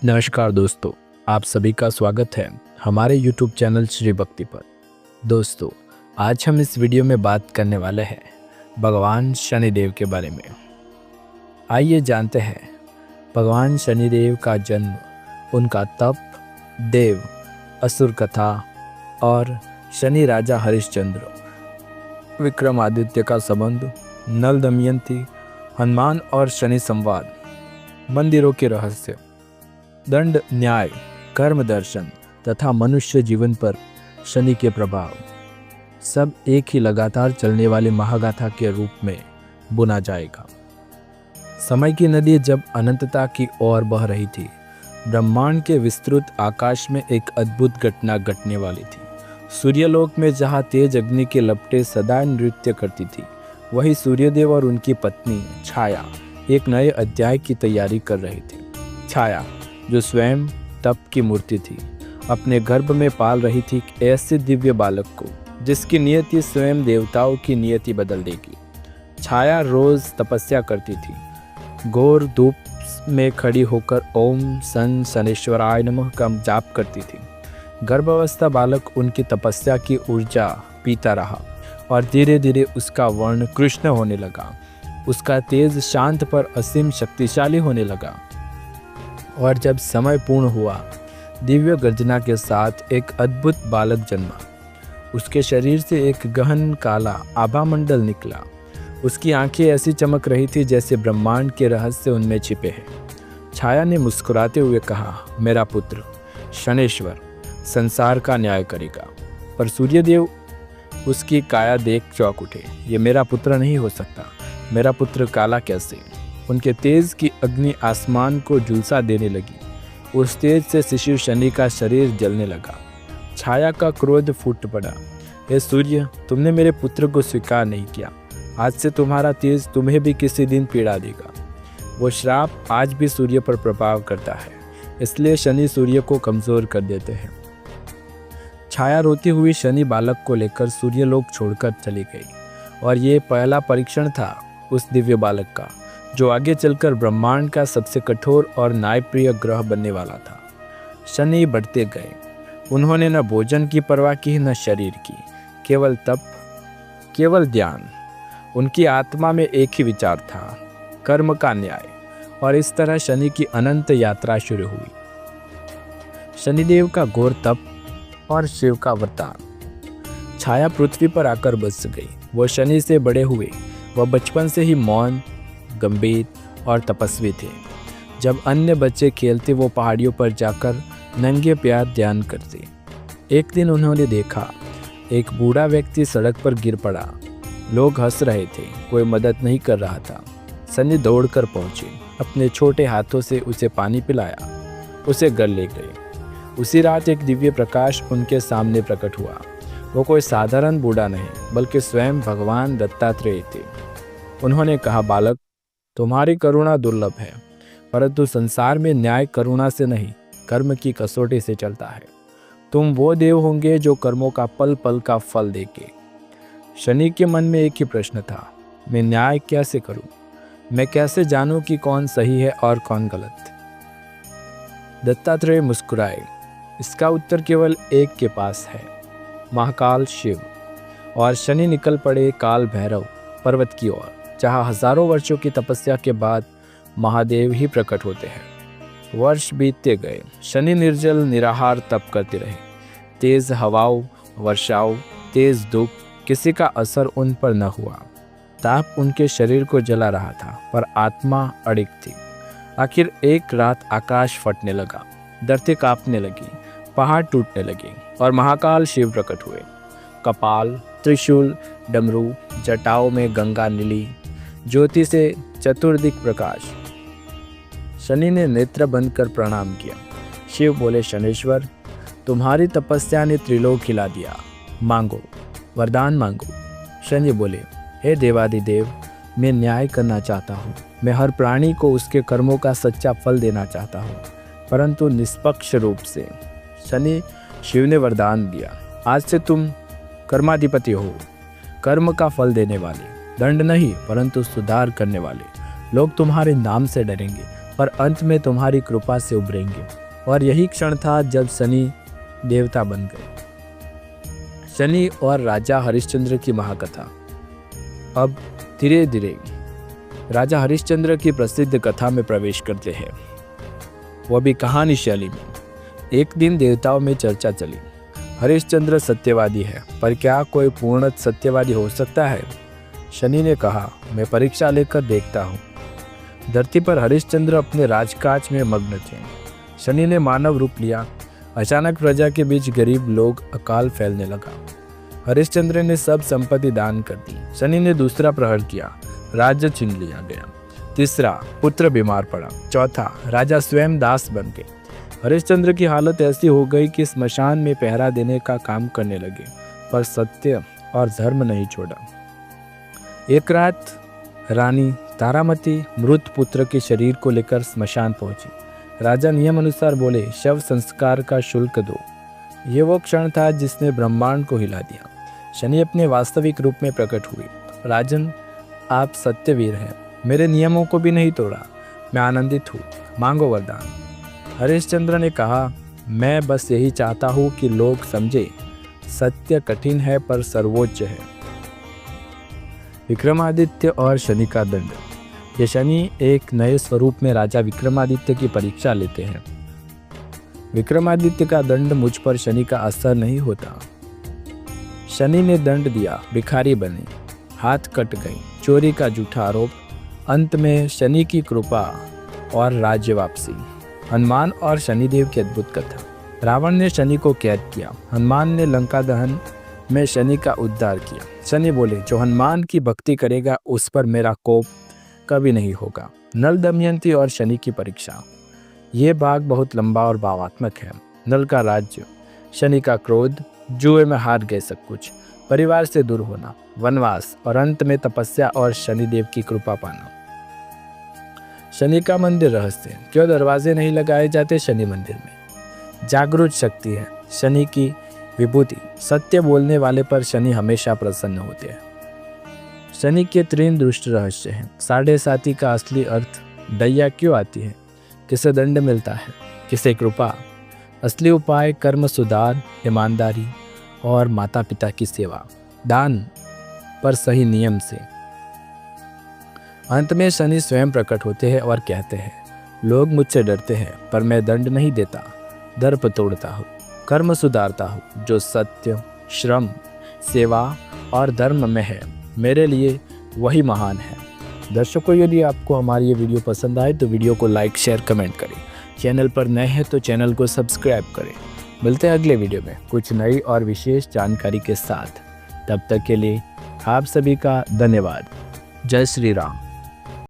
नमस्कार दोस्तों, आप सभी का स्वागत है हमारे YouTube चैनल श्री भक्ति पर। दोस्तों, आज हम इस वीडियो में बात करने वाले हैं भगवान शनिदेव के बारे में। आइए जानते हैं भगवान शनिदेव का जन्म, उनका तप, देव, असुर कथा और शनि राजा हरिश्चंद्र, विक्रमादित्य का संबंध, नल दमयंती, हनुमान और शनि संवाद, मंदिरों के रहस्य, दंड न्याय, कर्म दर्शन तथा मनुष्य जीवन पर शनि के प्रभाव, सब एक ही लगातार चलने वाली महागाथा के रूप में बुना जाएगा। समय की नदी जब अनंतता की ओर बह रही थी, ब्रह्मांड के विस्तृत आकाश में एक अद्भुत घटना घटने वाली थी। सूर्यलोक में जहाँ तेज अग्नि के लपटें सदा नृत्य करती थी, वही सूर्यदेव और उनकी पत्नी छाया एक नए अध्याय की तैयारी कर रहे थे। छाया, जो स्वयं तप की मूर्ति थी, अपने गर्भ में पाल रही थी ऐसे दिव्य बालक को जिसकी नियति स्वयं देवताओं की नियति बदल देगी। छाया रोज तपस्या करती थी, घोर धूप में खड़ी होकर ओम सन शनेश्वराय नमः का जाप करती थी। गर्भावस्था बालक उनकी तपस्या की ऊर्जा पीता रहा और धीरे धीरे उसका वर्ण कृष्ण होने लगा। उसका तेज शांत पर असीम शक्तिशाली होने लगा और जब समय पूर्ण हुआ, दिव्य गर्जना के साथ एक अद्भुत बालक जन्मा। उसके शरीर से एक गहन काला आभामंडल निकला। उसकी आंखें ऐसी चमक रही थी जैसे ब्रह्मांड के रहस्य उनमें छिपे हैं। छाया ने मुस्कुराते हुए कहा, मेरा पुत्र शनेश्वर संसार का न्याय करेगा। पर सूर्यदेव उसकी काया देख चौंक उठे। ये मेरा पुत्र नहीं हो सकता। मेरा पुत्र काला कैसे? उनके तेज की अग्नि आसमान को झुलसा देने लगी। उस तेज से शिशिर शनि का शरीर जलने लगा। छाया का क्रोध फूट पड़ा। हे सूर्य, तुमने मेरे पुत्र को स्वीकार नहीं किया। आज से तुम्हारा तेज तुम्हें भी किसी दिन पीड़ा देगा। वो श्राप आज भी सूर्य पर प्रभाव करता है, इसलिए शनि सूर्य को कमजोर कर देते हैं। छाया रोती हुई शनि बालक को लेकर सूर्यलोक छोड़कर चली गई और ये पहला परीक्षण था उस दिव्य बालक का, जो आगे चलकर ब्रह्मांड का सबसे कठोर और न्यायप्रिय ग्रह बनने वाला था। शनि बढ़ते गए। उन्होंने न भोजन की परवाह की, न शरीर की, केवल तप, केवल ध्यान। उनकी आत्मा में एक ही विचार था, कर्म का न्याय। और इस तरह शनि की अनंत यात्रा शुरू हुई। शनिदेव का घोर तप और शिव का वरदान। छाया पृथ्वी पर आकर बस गई। वो शनि से बड़े हुए। वह बचपन से ही मौन, गंभीर और तपस्वी थे। जब अन्य बच्चे खेलते, वो पहाड़ियों पर जाकर नंगे पैर ध्यान करते। एक दिन उन्होंने देखा, एक बूढ़ा व्यक्ति सड़क पर गिर पड़ा। लोग हंस रहे थे, कोई मदद नहीं कर रहा था। शनि दौड़कर पहुंचे, अपने छोटे हाथों से उसे पानी पिलाया, उसे घर ले गए। उसी रात एक दिव्य प्रकाश उनके सामने प्रकट हुआ। वो कोई साधारण बूढ़ा नहीं, बल्कि स्वयं भगवान दत्तात्रेय थे। उन्होंने कहा, बालक, तुम्हारी करुणा दुर्लभ है, परंतु संसार में न्याय करुणा से नहीं, कर्म की कसौटी से चलता है। तुम वो देव होंगे जो कर्मों का पल पल का फल देंगे। शनि के मन में एक ही प्रश्न था, मैं न्याय कैसे करूं? मैं कैसे जानूं कि कौन सही है और कौन गलत? दत्तात्रेय मुस्कुराए। इसका उत्तर केवल एक के पास है, महाकाल शिव। और शनि निकल पड़े काल भैरव पर्वत की ओर, जहाँ हजारों वर्षों की तपस्या के बाद महादेव ही प्रकट होते हैं। वर्ष बीतते गए। शनि निर्जल निराहार तप करते रहे। तेज हवाओं, वर्षाओं, तेज धूप, किसी का असर उन पर न हुआ। ताप उनके शरीर को जला रहा था, पर आत्मा अड़िग थी। आखिर एक रात आकाश फटने लगा, धरती कांपने लगी, पहाड़ टूटने लगे और महाकाल शिव प्रकट हुए। कपाल, त्रिशूल, डमरू, जटाओं में गंगा नीली, ज्योति से चतुर्दिक प्रकाश। शनि ने नेत्र बंद कर प्रणाम किया। शिव बोले, शनेश्वर, तुम्हारी तपस्या ने त्रिलोक हिला दिया। मांगो, वरदान मांगो। शनि बोले, हे देवादिदेव, मैं न्याय करना चाहता हूँ। मैं हर प्राणी को उसके कर्मों का सच्चा फल देना चाहता हूँ, परंतु निष्पक्ष रूप से। शनि शिव ने वरदान दिया, आज से तुम कर्माधिपति हो, कर्म का फल देने वाले, दंड नहीं परंतु सुधार करने वाले। लोग तुम्हारे नाम से डरेंगे, पर अंत में तुम्हारी कृपा से उभरेंगे। और यही क्षण था जब शनि देवता बन गए। शनि और राजा हरिश्चंद्र की महाकथा। अब धीरे धीरे राजा हरिश्चंद्र की प्रसिद्ध कथा में प्रवेश करते हैं, वो भी कहानी शैली में। एक दिन देवताओं में चर्चा चली, हरिश्चंद्र सत्यवादी है, पर क्या कोई पूर्ण सत्यवादी हो सकता है? शनि ने कहा, मैं परीक्षा लेकर देखता हूँ। धरती पर हरिश्चंद्र अपने राजकाज में मग्न थे। शनि ने मानव रूप लिया। अचानक प्रजा के बीच गरीब लोग अकाल फैलने लगा। हरिश्चंद्र ने सब संपत्ति दान कर दी। शनि ने दूसरा प्रहार किया, राज्य छीन लिया गया। तीसरा, पुत्र बीमार पड़ा। चौथा, राजा स्वयं दास बन गए। हरिश्चंद्र की हालत ऐसी हो गई कि स्मशान में पहरा देने का काम करने लगे, पर सत्य और धर्म नहीं छोड़ा। एक रात रानी तारामती मृत पुत्र के शरीर को लेकर स्मशान पहुंची। राजा नियम अनुसार बोले, शव संस्कार का शुल्क दो। ये वो क्षण था जिसने ब्रह्मांड को हिला दिया। शनि अपने वास्तविक रूप में प्रकट हुए। राजन, आप सत्यवीर हैं, मेरे नियमों को भी नहीं तोड़ा, मैं आनंदित हूँ, मांगो वरदान। हरिश्चंद्र ने कहा, मैं बस यही चाहता हूँ कि लोग समझे, सत्य कठिन है पर सर्वोच्च है। विक्रमादित्य और शनि का दंड। ये शनि एक नए स्वरूप में राजा विक्रमादित्य की परीक्षा लेते हैं। विक्रमादित्य का दंड मुझ पर शनि का असर नहीं होता। शनि ने दंड दिया, भिखारी बने, हाथ कट गई, चोरी का झूठा आरोप। अंत में शनि की कृपा और राज्य वापसी। हनुमान और शनिदेव की अद्भुत कथा। रावण ने शनि को कैद किया, हनुमान ने लंका दहन में शनि का उद्धार किया। शनि बोले, जो हनुमान की भक्ति करेगा उस पर मेरा कोप कभी नहीं होगा। नल दमयंती और शनि की परीक्षा। ये भाग बहुत लंबा और भावात्मक है। नल का राज्य, शनि का क्रोध, जुए में हार गए सब कुछ, परिवार से दूर होना, वनवास और अंत में तपस्या और शनिदेव की कृपा पाना। शनि का मंदिर रहस्य। क्यों दरवाजे नहीं लगाए जाते शनि मंदिर में? जागरूक शक्ति है शनि की विभूति। सत्य बोलने वाले पर शनि हमेशा प्रसन्न होते हैं। शनि के 3 दुष्ट रहस्य हैं। 7.5 का असली अर्थ। दैया क्यों आती है? किसे दंड मिलता है, किसे कृपा? असली उपाय कर्म सुधार, ईमानदारी और माता पिता की सेवा, दान पर सही नियम से। अंत में शनि स्वयं प्रकट होते हैं और कहते हैं, लोग मुझसे डरते हैं पर मैं दंड नहीं देता, दर्प तोड़ता हूँ, कर्म सुधारता हूँ। जो सत्य, श्रम, सेवा और धर्म में है, मेरे लिए वही महान है। दर्शकों, यदि आपको हमारी ये वीडियो पसंद आए तो वीडियो को लाइक, शेयर, कमेंट करें। चैनल पर नए हैं तो चैनल को सब्सक्राइब करें। मिलते हैं अगले वीडियो में कुछ नई और विशेष जानकारी के साथ। तब तक के लिए आप सभी का धन्यवाद। जय श्री राम।